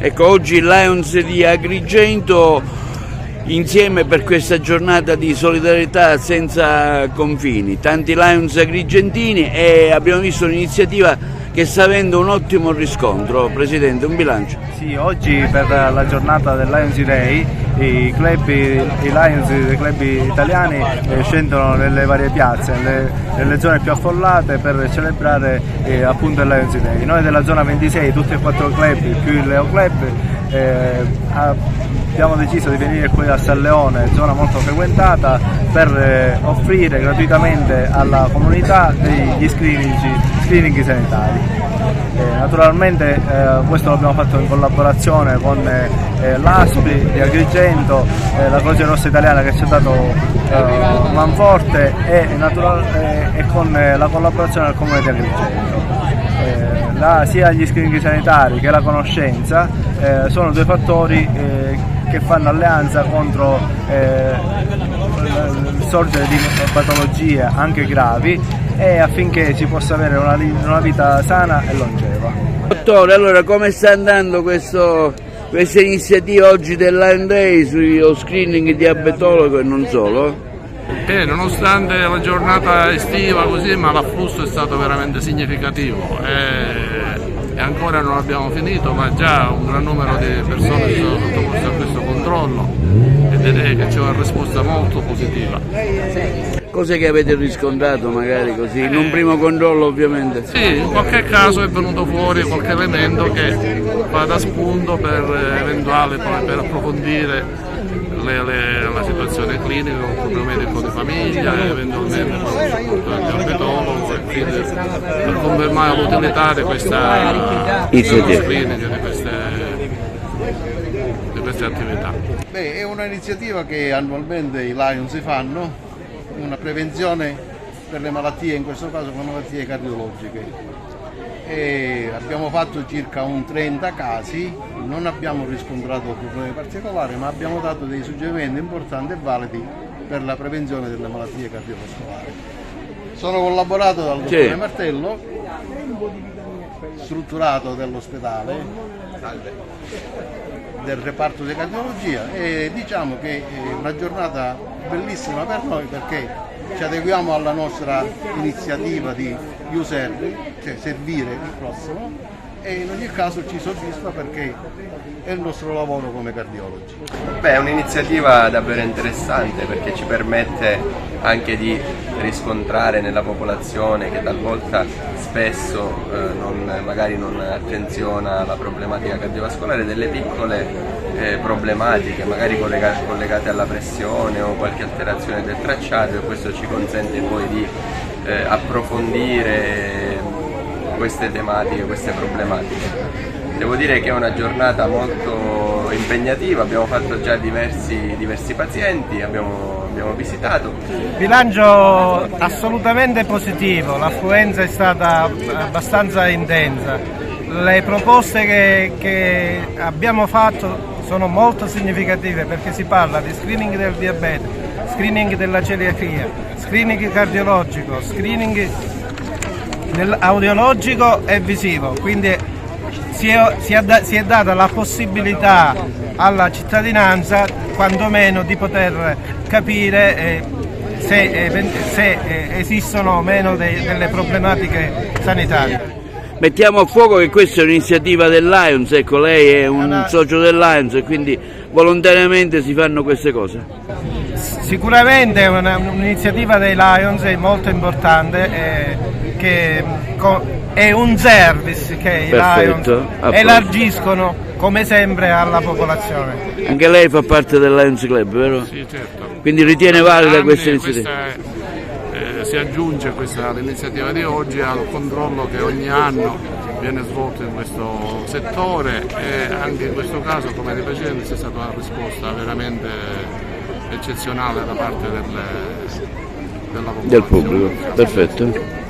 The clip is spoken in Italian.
Ecco, oggi il Lions di Agrigento insieme per questa giornata di solidarietà senza confini, tanti Lions agrigentini, e abbiamo visto un'iniziativa che sta avendo un ottimo riscontro. Presidente, un bilancio? Sì, oggi per la giornata del Lions Day i Lions dei club italiani scendono nelle varie piazze, nelle zone più affollate per celebrare appunto il Lions Day. Noi della zona 26, tutti e 4 club più il Leo Club, abbiamo deciso di venire qui a San Leone, zona molto frequentata, per offrire gratuitamente alla comunità degli screening sanitari. Naturalmente questo l'abbiamo fatto in collaborazione con l'ASPI di Agrigento, la Croce Rossa Italiana che ci ha dato manforte e con la collaborazione del Comune di Agrigento. Sia gli screening sanitari che la conoscenza sono due fattori che fanno alleanza contro il sorgere di patologie anche gravi e affinché si possa avere una vita sana e longeva. Dottore, allora come sta andando questa iniziativa oggi del Lions Day sullo screening diabetologo e non solo? Nonostante la giornata estiva così, ma l'afflusso è stato veramente significativo e ancora non abbiamo finito, ma già un gran numero di persone sono sottoposte a questo controllo e direi che c'è una risposta molto positiva. Cose che avete riscontrato magari così, in un primo controllo ovviamente? Sì, in qualche caso è venuto fuori qualche elemento che va da spunto per eventuale poi per approfondire la situazione clinica con un problema medico di famiglia, eventualmente con il diabetologo, e quindi per confermare l'utilità di questa screening di queste attività. Beh, è un'iniziativa che annualmente i Lions fanno, una prevenzione per le malattie, in questo caso con malattie cardiologiche. E abbiamo fatto circa un 30 casi, non abbiamo riscontrato problemi particolari, ma abbiamo dato dei suggerimenti importanti e validi per la prevenzione delle malattie cardiovascolari. Sono collaborato dal dottore Martello, strutturato dell'ospedale, del reparto di cardiologia, e diciamo che è una giornata bellissima per noi perché ci adeguiamo alla nostra iniziativa di user, cioè servire il prossimo, e in ogni caso ci soddisfa perché è il nostro lavoro come cardiologi. Beh, è un'iniziativa davvero interessante perché ci permette anche di riscontrare nella popolazione che talvolta spesso magari non attenziona alla problematica cardiovascolare delle piccole problematiche magari collegate alla pressione o qualche alterazione del tracciato, e questo ci consente poi di approfondire queste tematiche, queste problematiche. Devo dire che è una giornata molto impegnativa, abbiamo fatto già diversi pazienti, abbiamo visitato. Bilancio assolutamente positivo, l'affluenza è stata abbastanza intensa, le proposte che abbiamo fatto sono molto significative perché si parla di screening del diabete, screening della celiachia, screening cardiologico, screening audiologico e visivo, quindi si è data la possibilità alla cittadinanza quantomeno di poter capire se esistono o meno delle problematiche sanitarie. Mettiamo a fuoco che questa è un'iniziativa del Lions, ecco, lei è un socio del Lions e quindi volontariamente si fanno queste cose. Sicuramente è un'iniziativa dei Lions, è molto importante, che è un service che i Lions elargiscono come sempre alla popolazione. Anche lei fa parte del Lions Club, vero? Sì, certo. Quindi ritiene valida questa iniziativa? Si aggiunge l'iniziativa di oggi al controllo che ogni anno viene svolto in questo settore, e anche in questo caso, come nei precedenti, c'è stata una risposta veramente eccezionale da parte della popolazione. Del pubblico, perfetto.